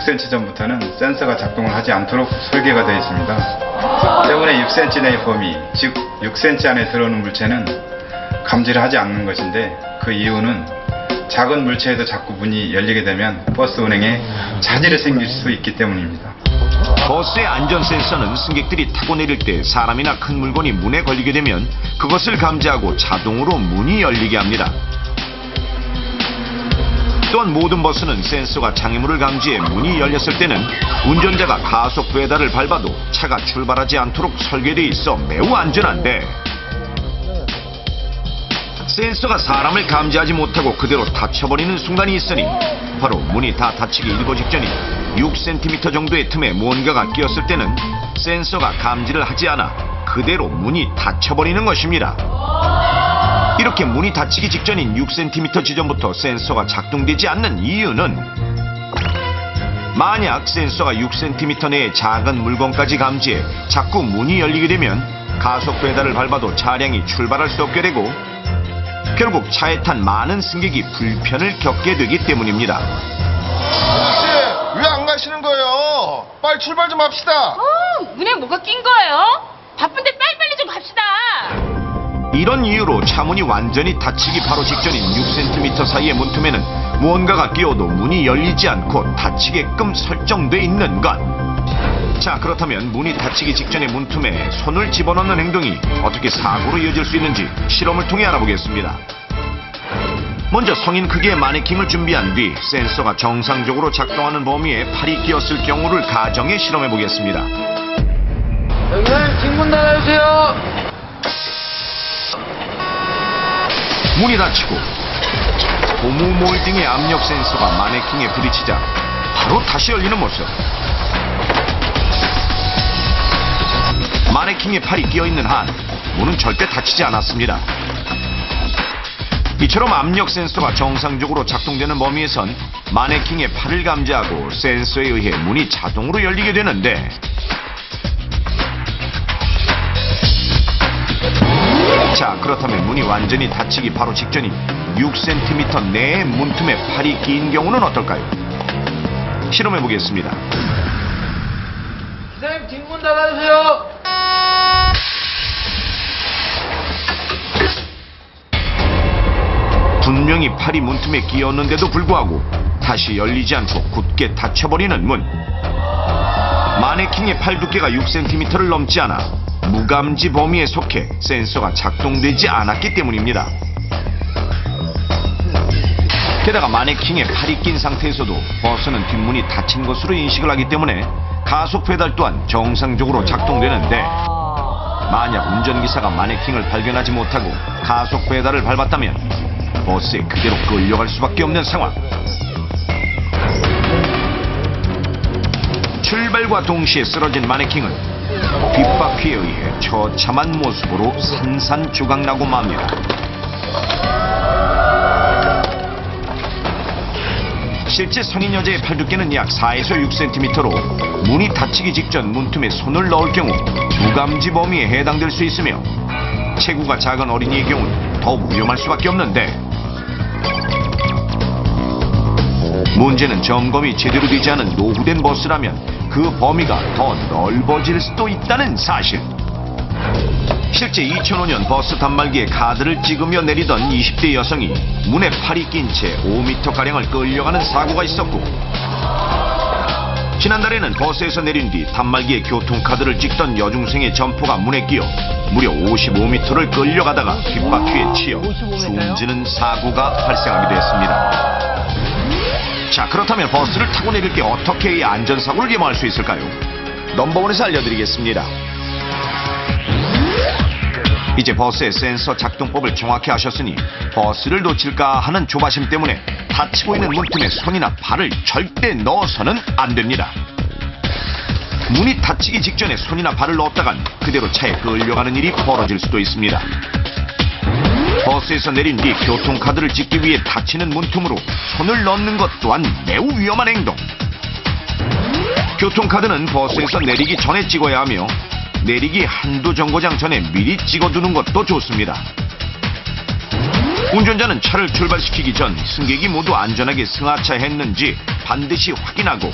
6cm 전부터는 센서가 작동을 하지 않도록 설계가 되어 있습니다. 때문에 6cm 내의 범위, 즉 6cm 안에 들어오는 물체는 감지를 하지 않는 것인데, 그 이유는 작은 물체에도 자꾸 문이 열리게 되면 버스 운행에 차질이 생길 수 있기 때문입니다. 버스의 안전 센서는 승객들이 타고 내릴 때 사람이나 큰 물건이 문에 걸리게 되면 그것을 감지하고 자동으로 문이 열리게 합니다. 또한 모든 버스는 센서가 장애물을 감지해 문이 열렸을 때는 운전자가 가속 페달을 밟아도 차가 출발하지 않도록 설계되어 있어 매우 안전한데, 센서가 사람을 감지하지 못하고 그대로 닫혀버리는 순간이 있으니 바로 문이 다 닫히기 일보 직전인 6cm 정도의 틈에 무언가가 끼었을 때는 센서가 감지를 하지 않아 그대로 문이 닫혀버리는 것입니다. 이렇게 문이 닫히기 직전인 6cm 지점부터 센서가 작동되지 않는 이유는, 만약 센서가 6cm 내의 작은 물건까지 감지해 자꾸 문이 열리게 되면 가속 페달을 밟아도 차량이 출발할 수 없게 되고 결국 차에 탄 많은 승객이 불편을 겪게 되기 때문입니다. 아저씨, 왜 안 가시는 거예요? 빨리 출발 좀 합시다. 문에 뭐가 낀 거예요? 바쁜데 빨리빨리 좀 갑시다. 이런 이유로 차문이 완전히 닫히기 바로 직전인 6cm 사이의 문틈에는 무언가가 끼어도 문이 열리지 않고 닫히게끔 설정돼 있는 것. 자, 그렇다면 문이 닫히기 직전의 문틈에 손을 집어넣는 행동이 어떻게 사고로 이어질 수 있는지 실험을 통해 알아보겠습니다. 먼저 성인 크기의 마네킹을 준비한 뒤 센서가 정상적으로 작동하는 범위에 팔이 끼었을 경우를 가정해 실험해 보겠습니다. 여기는 뒷문 닫아주세요. 문이 닫히고 고무 몰딩의 압력 센서가 마네킹에 부딪히자 바로 다시 열리는 모습. 마네킹에 팔이 끼어있는 한 문은 절대 닫히지 않았습니다. 이처럼 압력 센서가 정상적으로 작동되는 범위에선 마네킹의 팔을 감지하고 센서에 의해 문이 자동으로 열리게 되는데, 자, 그렇다면 문이 완전히 닫히기 바로 직전인 6cm 내의 문틈에 팔이 끼인 경우는 어떨까요? 실험해 보겠습니다. 기사님 뒷문 닫아주세요. 분명히 팔이 문틈에 끼었는데도 불구하고 다시 열리지 않고 굳게 닫혀버리는 문. 마네킹의 팔 두께가 6cm를 넘지 않아 무감지 범위에 속해 센서가 작동되지 않았기 때문입니다. 게다가 마네킹에 팔이 낀 상태에서도 버스는 뒷문이 닫힌 것으로 인식을 하기 때문에 가속 페달 또한 정상적으로 작동되는데, 만약 운전기사가 마네킹을 발견하지 못하고 가속 페달을 밟았다면 버스에 그대로 끌려갈 수밖에 없는 상황. 출발과 동시에 쓰러진 마네킹은 뒷바퀴에 의해 처참한 모습으로 산산조각나고 맙니다. 실제 성인 여자의 팔 두께는 약 4에서 6cm로 문이 닫히기 직전 문틈에 손을 넣을 경우 무감지 범위에 해당될 수 있으며, 체구가 작은 어린이의 경우는 더욱 위험할 수밖에 없는데, 문제는 점검이 제대로 되지 않은 노후된 버스라면 그 범위가 더 넓어질 수도 있다는 사실. 실제 2005년 버스 단말기에 카드를 찍으며 내리던 20대 여성이 문에 팔이 낀 채 5m가량을 끌려가는 사고가 있었고, 지난달에는 버스에서 내린 뒤 단말기에 교통카드를 찍던 여중생의 점포가 문에 끼어 무려 55m를 끌려가다가 뒷바퀴에 치여 숨지는 사고가 발생하기도 했습니다. 자, 그렇다면 버스를 타고 내릴 때 어떻게 이 안전사고를 예방할 수 있을까요? 넘버원에서 알려드리겠습니다. 이제 버스의 센서 작동법을 정확히 아셨으니 버스를 놓칠까 하는 조바심 때문에 닫히고 있는 문틈에 손이나 발을 절대 넣어서는 안 됩니다. 문이 닫히기 직전에 손이나 발을 넣었다간 그대로 차에 끌려가는 일이 벌어질 수도 있습니다. 버스에서 내린 뒤 교통카드를 찍기 위해 닫히는 문틈으로 손을 넣는 것 또한 매우 위험한 행동. 교통카드는 버스에서 내리기 전에 찍어야 하며, 내리기 한두 정거장 전에 미리 찍어두는 것도 좋습니다. 운전자는 차를 출발시키기 전 승객이 모두 안전하게 승하차했는지 반드시 확인하고